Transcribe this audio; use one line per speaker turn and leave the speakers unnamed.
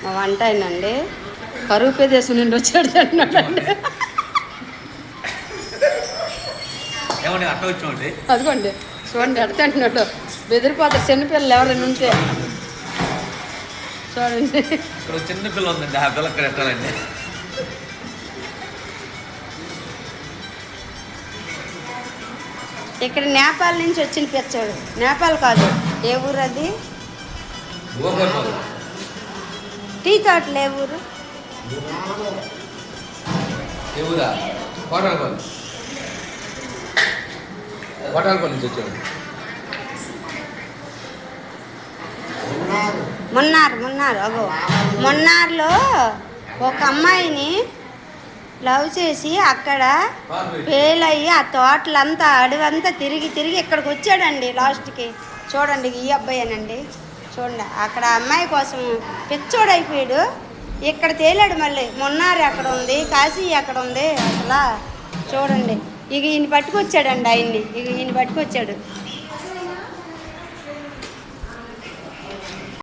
మా వంట అయినండి కరువు ప్రదేశం నుండి వచ్చాడు అంటున్నాడండి. అదిగోండి చూడండి ఎడత అంటున్నాడు బెదిరిపోతారు చిన్నపిల్లలు ఎవరైనా ఉంటే చూడండి.
చిన్నపిల్ల ఉందండి ఆ పిల్ల ఇక్కడ ఎట్టాలండి.
ఇక్కడ నేపాల్ నుంచి వచ్చిన పిచ్చాడు. నేపాల్ కాదు, ఏ ఊరు అది? టీ తోటలు ఏ ఊరు? మున్నార్. అగో మున్నార్లో ఒక అమ్మాయిని లవ్ చేసి అక్కడ ఫెయిల్ అయ్యి ఆ తోటలంతా అడవంతా తిరిగి ఇక్కడికి వచ్చాడండి లాస్ట్కి. చూడండి ఈ అబ్బాయేనండి. చూడండి అక్కడ అమ్మాయి కోసం పిచ్చోడైపోయాడు. ఇక్కడ తేలాడు మళ్ళీ. మున్నార్ ఎక్కడ ఉంది, కాశీ ఎక్కడ ఉంది అసలు చూడండి. ఈయన పట్టుకొచ్చాడండి ఆయన్ని. ఈయన పట్టుకొచ్చాడు.